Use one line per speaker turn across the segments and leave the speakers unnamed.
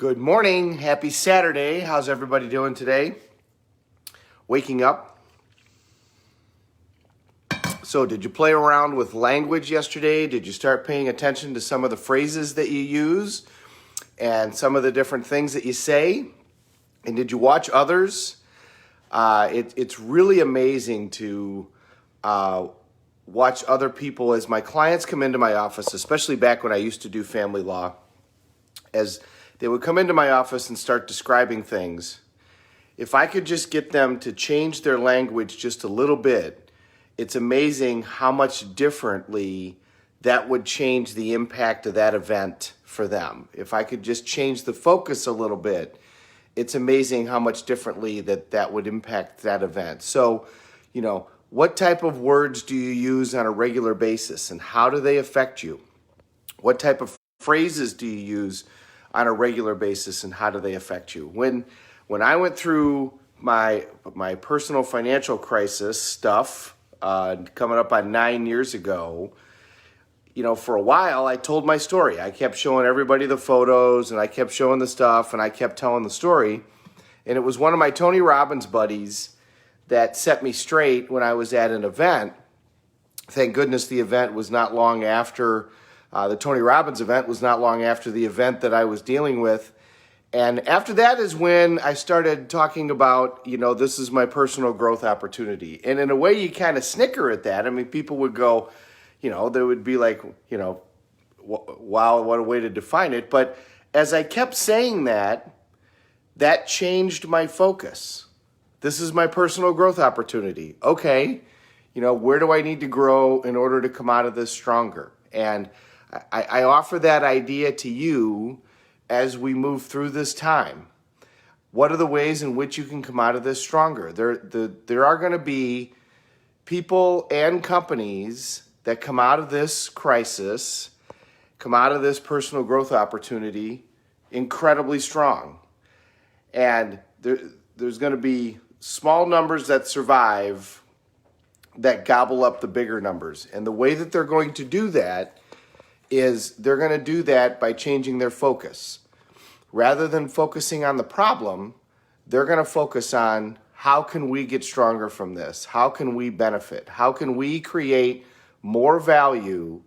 Good morning. Happy Saturday. How's everybody doing today? Waking up? So did you play around with language yesterday? Did you start paying attention to some of the phrases that you use and some of the different things that you say? And did you watch others? It's really amazing to watch other people as my clients come into my office, especially back when I used to do family law, as they would come into my office and start describing things. If I could just get them to change their language just a little bit, it's amazing how much differently that would change the impact of that event for them. If I could just change the focus a little bit, it's amazing how much differently that would impact that event. So, what type of words do you use on a regular basis and how do they affect you? What type of phrases do you use on a regular basis and how do they affect you? When I went through my personal financial crisis stuff, coming up on 9 years ago, for a while I told my story. I kept showing everybody the photos and I kept showing the stuff and I kept telling the story. And it was one of my Tony Robbins buddies that set me straight when I was at an event. Thank goodness the event was not long after, the Tony Robbins event was not long after the event that I was dealing with. And after that is when I started talking about, this is my personal growth opportunity. And in a way you kind of snicker at that. I mean, people would go, they would be like, wow, what a way to define it. But as I kept saying that changed my focus. This is my personal growth opportunity. Okay, where do I need to grow in order to come out of this stronger? And I offer that idea to you as we move through this time. What are the ways in which you can come out of this stronger? There are going to be people and companies that come out of this crisis, come out of this personal growth opportunity incredibly strong. And there's going to be small numbers that survive that gobble up the bigger numbers. And the way that they're going to do that is they're going to do that by changing their focus. Rather than focusing on the problem, they're going to focus on how can we get stronger from this? How can we benefit? How can we create more value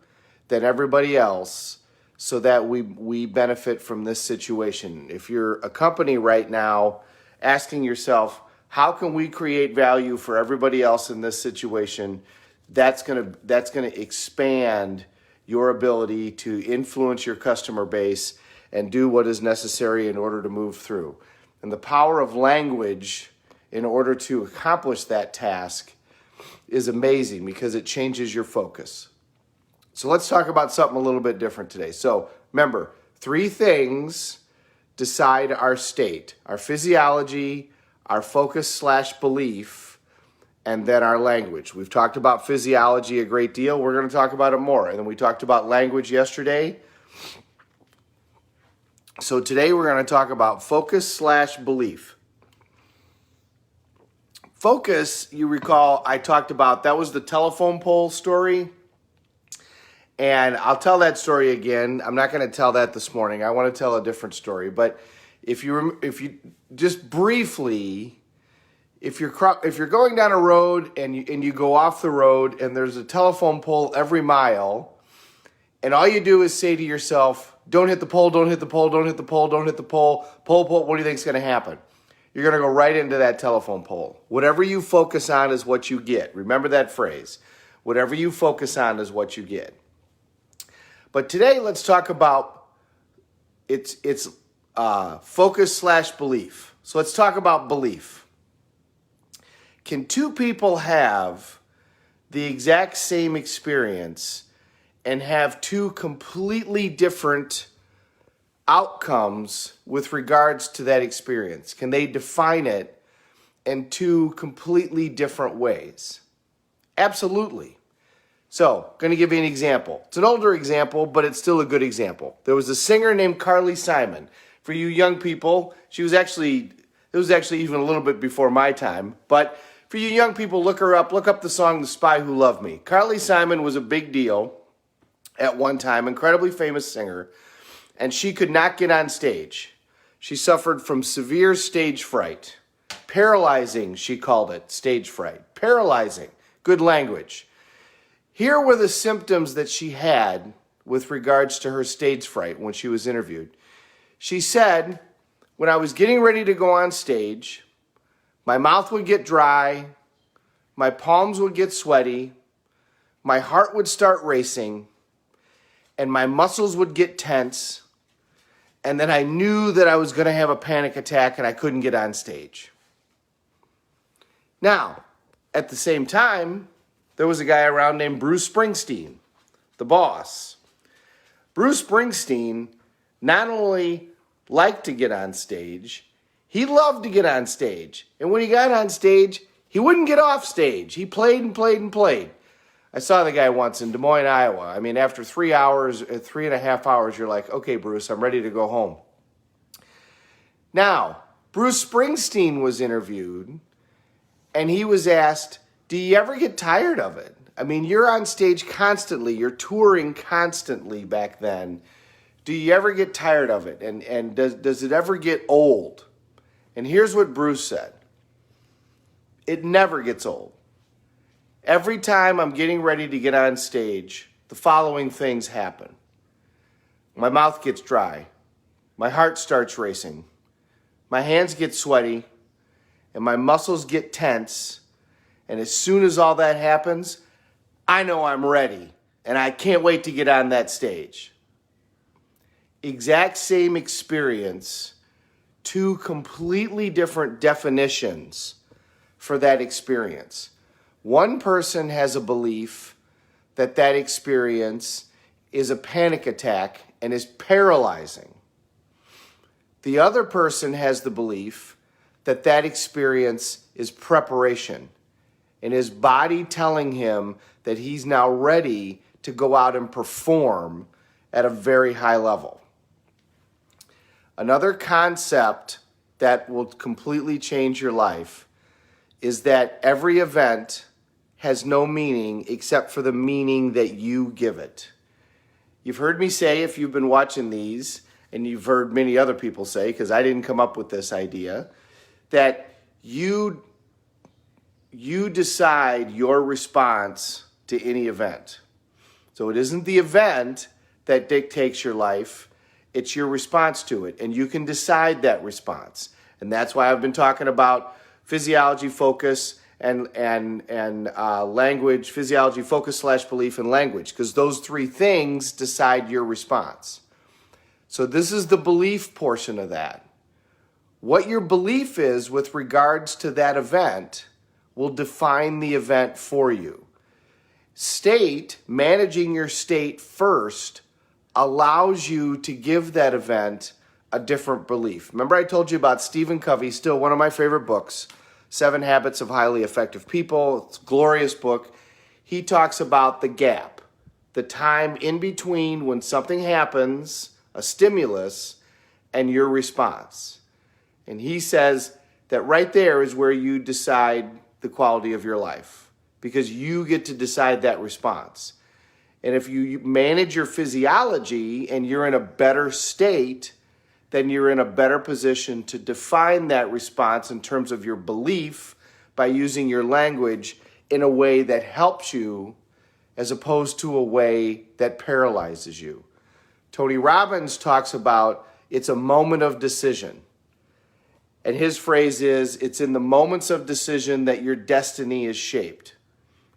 than everybody else so that we benefit from this situation? If you're a company right now asking yourself, how can we create value for everybody else in this situation? That's going to expand your ability to influence your customer base and do what is necessary in order to move through. And the power of language in order to accomplish that task is amazing because it changes your focus. So let's talk about something a little bit different today. So remember, 3 things decide our state: our physiology, our focus/belief, and then our language. We've talked about physiology a great deal. We're going to talk about it more. And then we talked about language yesterday. So today we're going to talk about focus/belief. Focus, you recall, I talked about, that was the telephone pole story. And I'll tell that story again. I'm not going to tell that this morning. I want to tell a different story. But if you just briefly, if you're going down a road and you go off the road and there's a telephone pole every mile, and all you do is say to yourself, don't hit the pole, don't hit the pole, don't hit the pole, don't hit the pole, pole, what do you think is going to happen? You're going to go right into that telephone pole. Whatever you focus on is what you get. Remember that phrase. Whatever you focus on is what you get. But today, let's talk about it's focus/belief. So let's talk about belief. Can 2 people have the exact same experience and have 2 completely different outcomes with regards to that experience? Can they define it in 2 completely different ways? Absolutely. So, going to give you an example. It's an older example, but it's still a good example. There was a singer named Carly Simon. For you young people, it was actually even a little bit before my time, but for you young people, look her up. Look up the song "The Spy Who Loved Me." Carly Simon was a big deal at one time, incredibly famous singer, and she could not get on stage. She suffered from severe stage fright. Paralyzing, she called it, stage fright. Paralyzing. Good language. Here were the symptoms that she had with regards to her stage fright when she was interviewed. She said, when I was getting ready to go on stage, my mouth would get dry, my palms would get sweaty, my heart would start racing, and my muscles would get tense, and then I knew that I was going to have a panic attack and I couldn't get on stage. Now, at the same time, there was a guy around named Bruce Springsteen, the boss. Bruce Springsteen not only liked to get on stage, he loved to get on stage. And when he got on stage, he wouldn't get off stage. He played and played and played. I saw the guy once in Des Moines, Iowa. I mean, after 3.5 hours, you're like, okay, Bruce, I'm ready to go home. Now, Bruce Springsteen was interviewed, and he was asked, do you ever get tired of it? I mean, you're on stage constantly. You're touring constantly back then. Do you ever get tired of it? And does it ever get old? And here's what Bruce said. It never gets old. Every time I'm getting ready to get on stage, the following things happen. My mouth gets dry. My heart starts racing. My hands get sweaty. And my muscles get tense. And as soon as all that happens, I know I'm ready. And I can't wait to get on that stage. Exact same experience, two completely different definitions for that experience. One person has a belief that that experience is a panic attack and is paralyzing. The other person has the belief that that experience is preparation and his body telling him that he's now ready to go out and perform at a very high level. Another concept that will completely change your life is that every event has no meaning except for the meaning that you give it. You've heard me say, if you've been watching these, and you've heard many other people say, because I didn't come up with this idea, that you decide your response to any event. So it isn't the event that dictates your life, it's your response to it, and you can decide that response. And that's why I've been talking about physiology focus and language, physiology focus / belief and language, because those three things decide your response. So this is the belief portion of that. What your belief is with regards to that event will define the event for you. Managing your state first allows you to give that event a different belief. Remember I told you about Stephen Covey, still one of my favorite books, 7 Habits of Highly Effective People. It's a glorious book. He talks about the gap, the time in between when something happens, a stimulus, and your response. And he says that right there is where you decide the quality of your life, because you get to decide that response. And if you manage your physiology and you're in a better state, then you're in a better position to define that response in terms of your belief by using your language in a way that helps you as opposed to a way that paralyzes you. Tony Robbins talks about it's a moment of decision. And his phrase is, it's in the moments of decision that your destiny is shaped.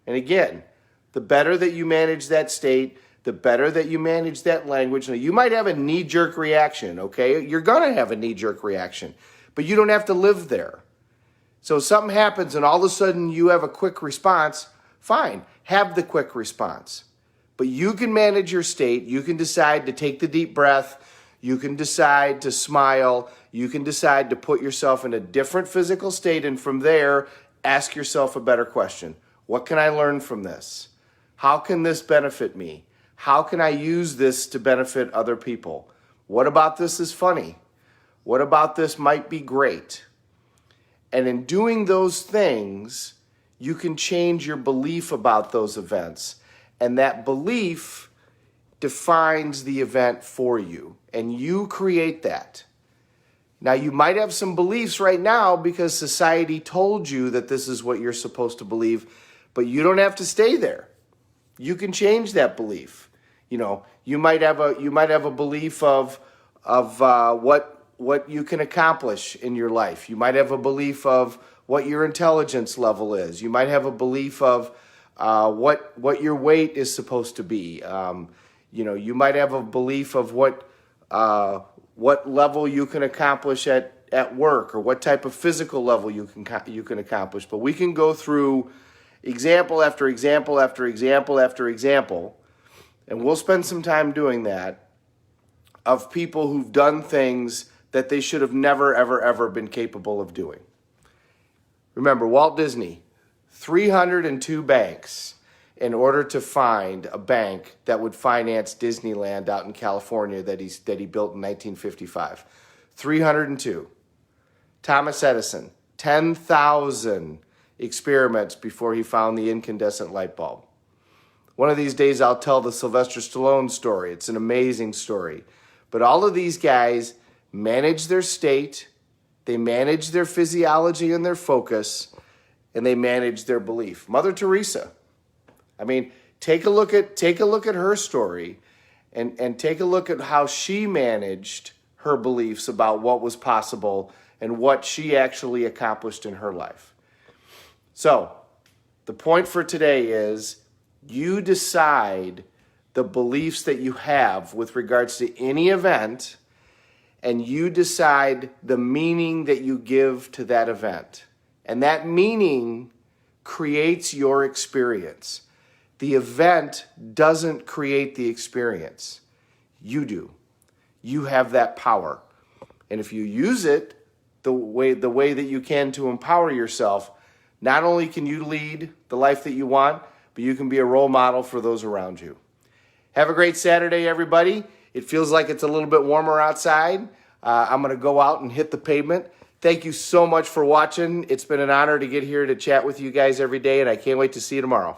And again, the better that you manage that state, the better that you manage that language. Now, you might have a knee-jerk reaction, okay? You're going to have a knee-jerk reaction, but you don't have to live there. So something happens and all of a sudden you have a quick response, fine, have the quick response. But you can manage your state. You can decide to take the deep breath. You can decide to smile. You can decide to put yourself in a different physical state, and from there, ask yourself a better question. What can I learn from this? How can this benefit me? How can I use this to benefit other people? What about this is funny? What about this might be great? And in doing those things, you can change your belief about those events. And that belief defines the event for you. And you create that. Now, you might have some beliefs right now because society told you that this is what you're supposed to believe, but you don't have to stay there. You can change that belief. You might have a belief of what you can accomplish in your life. You might have a belief of what your intelligence level is. You might have a belief of what your weight is supposed to be. You might have a belief of what level you can accomplish at work, or what type of physical level you can accomplish. But we can go through example after example after example after example, and we'll spend some time doing that, of people who've done things that they should have never, ever, ever been capable of doing. Remember, Walt Disney, 302 banks in order to find a bank that would finance Disneyland out in California that he built in 1955. 302. Thomas Edison, 10,000 experiments before he found the incandescent light bulb. One of these days I'll tell the Sylvester Stallone story. It's an amazing story. But all of these guys manage their state, they manage their physiology and their focus, and they manage their belief. Mother Teresa, take a look at her story, and take a look at how she managed her beliefs about what was possible and what she actually accomplished in her life. So, the point for today is you decide the beliefs that you have with regards to any event, and you decide the meaning that you give to that event. And that meaning creates your experience. The event doesn't create the experience. You do. You have that power. And if you use it the way that you can to empower yourself, not only can you lead the life that you want, but you can be a role model for those around you. Have a great Saturday, everybody. It feels like it's a little bit warmer outside. I'm going to go out and hit the pavement. Thank you so much for watching. It's been an honor to get here to chat with you guys every day, and I can't wait to see you tomorrow.